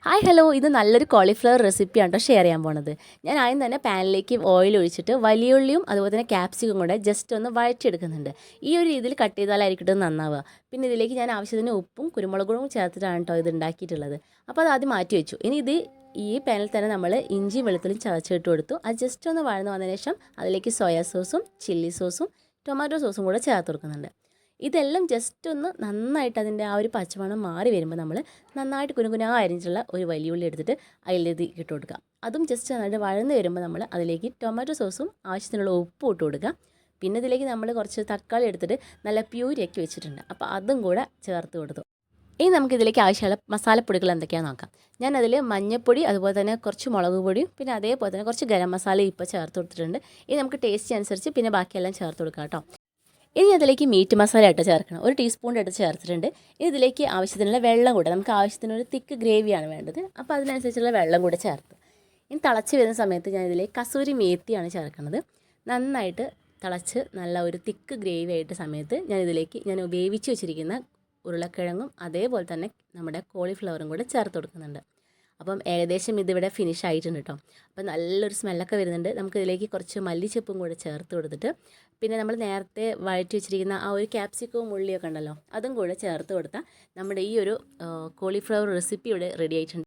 Hi hello, ഇത് നല്ലൊരു cauliflower റെസിപ്പിയാണ് കേട്ടോ ഷെയർ ചെയ്യാൻ പോണത്. ഞാൻ ആദ്യം തന്നെ പാനിലേക്ക് ഓയിൽ ഒഴിച്ചിട്ട് വലിയ ഉള്ളിയും അതുപോലെ തന്നെ ക്യാപ്സിക്കും കൂടെ ജസ്റ്റ് ഒന്ന് വഴറ്റിയെടുക്കുന്നുണ്ട്. ഈ ഒരു രീതിയിൽ കട്ട് ചെയ്താലായിരിക്കും നന്നാവുക. പിന്നെ ഇതിലേക്ക് ഞാൻ ആവശ്യത്തിന് ഉപ്പും കുരുമുളകും ചേർത്തിട്ടാണ് കേട്ടോ ഇത് ഉണ്ടാക്കിയിട്ടുള്ളത്. അപ്പോൾ അത് ആദ്യം മാറ്റി വെച്ചു. ഇനി ഈ പാനിൽ തന്നെ നമ്മൾ ഇഞ്ചി വെളുത്തുള്ളിയും ചതച്ചിട്ട് കൊടുത്തു. അത് ജസ്റ്റ് ഒന്ന് വഴന്ന് വന്നതിന് ശേഷം അതിലേക്ക് സോയാ സോസും ചില്ലി സോസും ടൊമാറ്റോ സോസും കൂടെ ചേർത്ത് കൊടുക്കുന്നുണ്ട്. ഇതെല്ലാം ജസ്റ്റ് ഒന്ന് നന്നായിട്ട് അതിൻ്റെ ആ ഒരു പച്ചമണം മാറി വരുമ്പോൾ നമ്മൾ നന്നായിട്ട് കുനുകുനാ അരിഞ്ഞിട്ടുള്ള ഒരു വലിയ ഉള്ളി എടുത്തിട്ട് അതിലേക്ക് ഇട്ട് കൊടുക്കുക. അതും ജസ്റ്റ് നന്നായിട്ട് വഴന്ന് വരുമ്പോൾ നമ്മൾ അതിലേക്ക് ടൊമാറ്റോ സോസും ആവശ്യത്തിനുള്ള ഉപ്പും ഇട്ട് കൊടുക്കുക. പിന്നെ ഇതിലേക്ക് നമ്മൾ കുറച്ച് തക്കാളി എടുത്തിട്ട് നല്ല പ്യൂരിയാക്കി വെച്ചിട്ടുണ്ട്. അപ്പോൾ അതും കൂടെ ചേർത്ത് കൊടുത്തു. ഇനി നമുക്കിതിലേക്ക് ആവശ്യമുള്ള മസാലപ്പൊടികൾ എന്തൊക്കെയാണെന്ന് നോക്കാം. ഞാനതിൽ മഞ്ഞൾപ്പൊടി, അതുപോലെ തന്നെ കുറച്ച് മുളക് പൊടിയും പിന്നെ അതേപോലെ തന്നെ കുറച്ച് ഗരം മസാല ഇപ്പോൾ ചേർത്ത് കൊടുത്തിട്ടുണ്ട്. ഇനി നമുക്ക് ടേസ്റ്റ് അനുസരിച്ച് പിന്നെ ബാക്കിയെല്ലാം ചേർത്ത് കൊടുക്കാം കേട്ടോ. ഇനി അതിലേക്ക് മീറ്റ് മസാല ഇട്ട് ചേർക്കണം. 1 ടീസ്പൂൺ ഇട്ട് ചേർത്തിട്ടുണ്ട്. ഇനി ഇതിലേക്ക് ആവശ്യത്തിനുള്ള വെള്ളം കൂടെ, നമുക്ക് ആവശ്യത്തിനൊരു തിക്ക് ഗ്രേവിയാണ് വേണ്ടത്. അപ്പോൾ അതിനനുസരിച്ചുള്ള വെള്ളം കൂടെ ചേർത്ത് ഇനി തിളച്ച് വരുന്ന സമയത്ത് ഞാൻ ഇതിലേക്ക് കസൂരി മേത്തിയാണ് ചേർക്കുന്നത്. നന്നായിട്ട് തിളച്ച് നല്ല ഒരു തിക്ക് ഗ്രേവി ആയിട്ട് സമയത്ത് ഞാൻ വേവിച്ച് വെച്ചിരിക്കുന്ന ഉരുളക്കിഴങ്ങും അതേപോലെ തന്നെ നമ്മുടെ കോളിഫ്ലവറും കൂടെ ചേർത്ത് കൊടുക്കുന്നുണ്ട്. അപ്പം ഏകദേശം ഇതിവിടെ ഫിനിഷ് ആയിട്ടുണ്ട് കേട്ടോ. അപ്പം നല്ലൊരു സ്മെല്ലൊക്കെ വരുന്നുണ്ട്. നമുക്കിതിലേക്ക് കുറച്ച് മല്ലിച്ചെപ്പും കൂടെ ചേർത്ത് കൊടുത്തിട്ട് പിന്നെ നമ്മൾ നേരത്തെ വഴറ്റി വെച്ചിരിക്കുന്ന ആ ഒരു ക്യാപ്സിക്കവും ഉള്ളിയൊക്കെ ഉണ്ടല്ലോ, അതും കൂടെ ചേർത്ത് കൊടുത്താൽ നമ്മുടെ ഈ ഒരു കോളിഫ്ലവർ റെസിപ്പി ഇവിടെ റെഡി ആയിട്ടുണ്ട്.